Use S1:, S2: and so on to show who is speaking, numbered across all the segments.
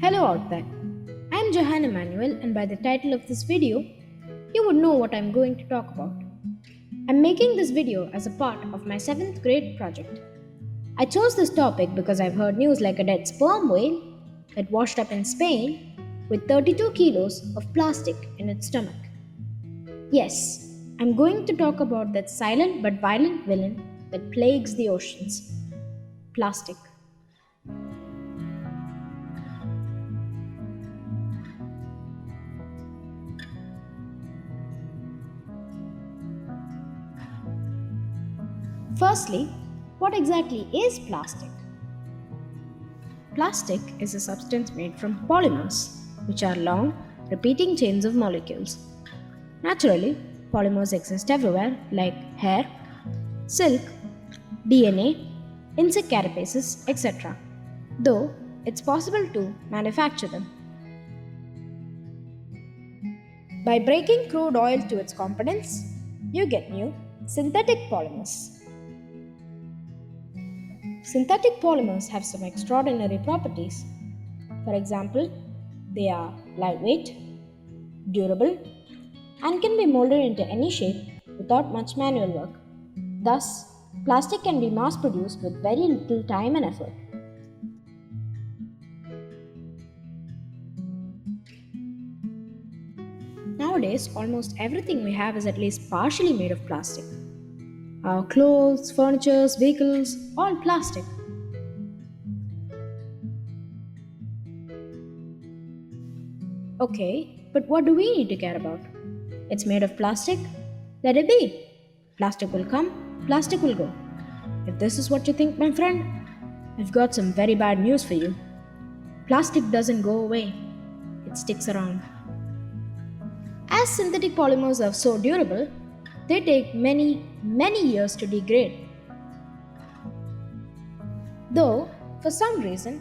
S1: Hello out there. I am JR.MAN, and by the title of this video, you would know what I am going to talk about. I'm making this video as a part of my 7th grade project. I chose this topic because I've heard news like a dead sperm whale that washed up in Spain with 32 kilos of plastic in its stomach. Yes, I'm going to talk about that silent but violent villain that plagues the oceans: plastic. Firstly, what exactly is plastic? Plastic is a substance made from polymers, which are long, repeating chains of molecules. Naturally, polymers exist everywhere like hair, silk, DNA, insect carapaces, etc. Though it's possible to manufacture them. By breaking crude oil to its components, you get new synthetic polymers. Synthetic polymers have some extraordinary properties. For example, they are lightweight, durable, and can be molded into any shape without much manual work. Thus, plastic can be mass produced with very little time and effort. Nowadays, almost everything we have is at least partially made of plastic. Our clothes, furniture, vehicles, all plastic. Okay, but what do we need to care about? It's made of plastic? Let it be. Plastic will come, plastic will go. If this is what you think, my friend, I've got some very bad news for you. Plastic doesn't go away, it sticks around. As synthetic polymers are so durable, they take many years to degrade. Though, for some reason,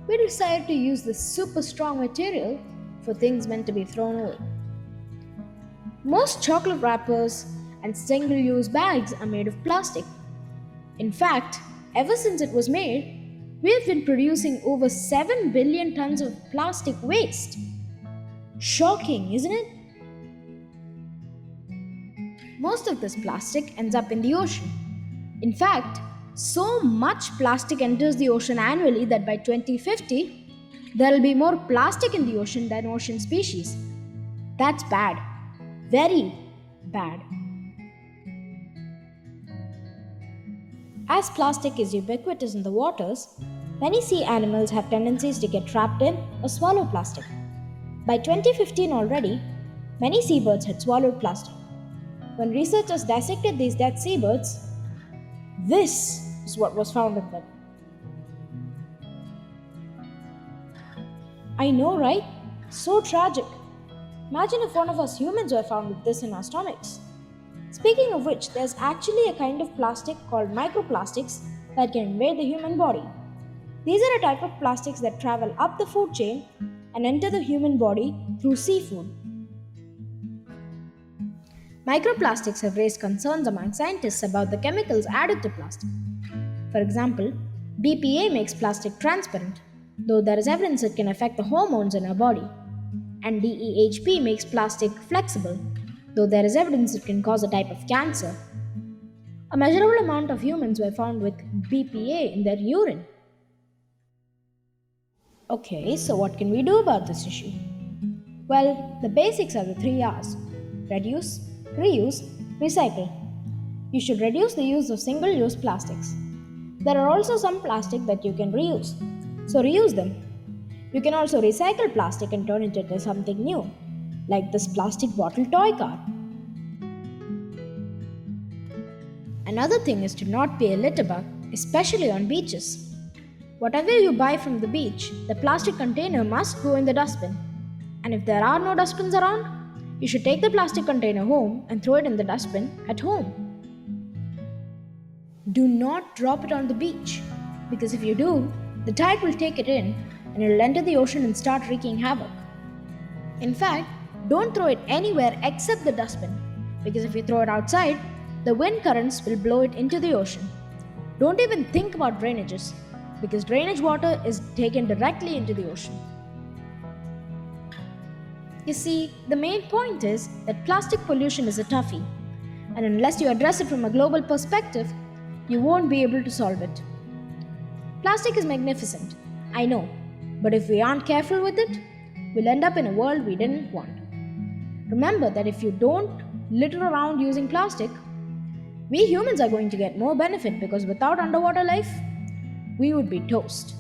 S1: we decided to use this super strong material for things meant to be thrown away. Most chocolate wrappers and single use bags are made of plastic. In fact, ever since it was made, we have been producing over 7 billion tons of plastic waste. Shocking, isn't it? Most of this plastic ends up in the ocean. In fact, so much plastic enters the ocean annually that by 2050, there will be more plastic in the ocean than ocean species. That's bad. Very bad. As plastic is ubiquitous in the waters, many sea animals have tendencies to get trapped in or swallow plastic. By 2015 already, many seabirds had swallowed plastic. When researchers dissected these dead seabirds, this is what was found in them. I know, right? So tragic. Imagine if one of us humans were found with this in our stomachs. Speaking of which, there's actually a kind of plastic called microplastics that can invade the human body. These are a type of plastics that travel up the food chain and enter the human body through seafood. Microplastics have raised concerns among scientists about the chemicals added to plastic. For example, BPA makes plastic transparent, though there is evidence it can affect the hormones in our body. And DEHP makes plastic flexible, though there is evidence it can cause a type of cancer. A measurable amount of humans were found with BPA in their urine. Okay, so what can we do about this issue? Well, the basics are the 3 R's: reduce, reuse, recycle. You should reduce the use of single use plastics. There are also some plastic that you can reuse, so reuse them. You can also recycle plastic and turn it into something new, like this plastic bottle toy car. Another thing is to not be a litterbug, especially on beaches. Whatever you buy from the beach, the plastic container must go in the dustbin. And if there are no dustbins around, you should take the plastic container home and throw it in the dustbin at home. Do not drop it on the beach, because if you do, the tide will take it in and it will enter the ocean and start wreaking havoc. In fact, don't throw it anywhere except the dustbin, because if you throw it outside, the wind currents will blow it into the ocean. Don't even think about drainages, because drainage water is taken directly into the ocean. You see, the main point is that plastic pollution is a toughie, and unless you address it from a global perspective, you won't be able to solve it. Plastic is magnificent, I know, but if we aren't careful with it, we'll end up in a world we didn't want. Remember that if you don't litter around using plastic, we humans are going to get more benefit because without underwater life, we would be toast.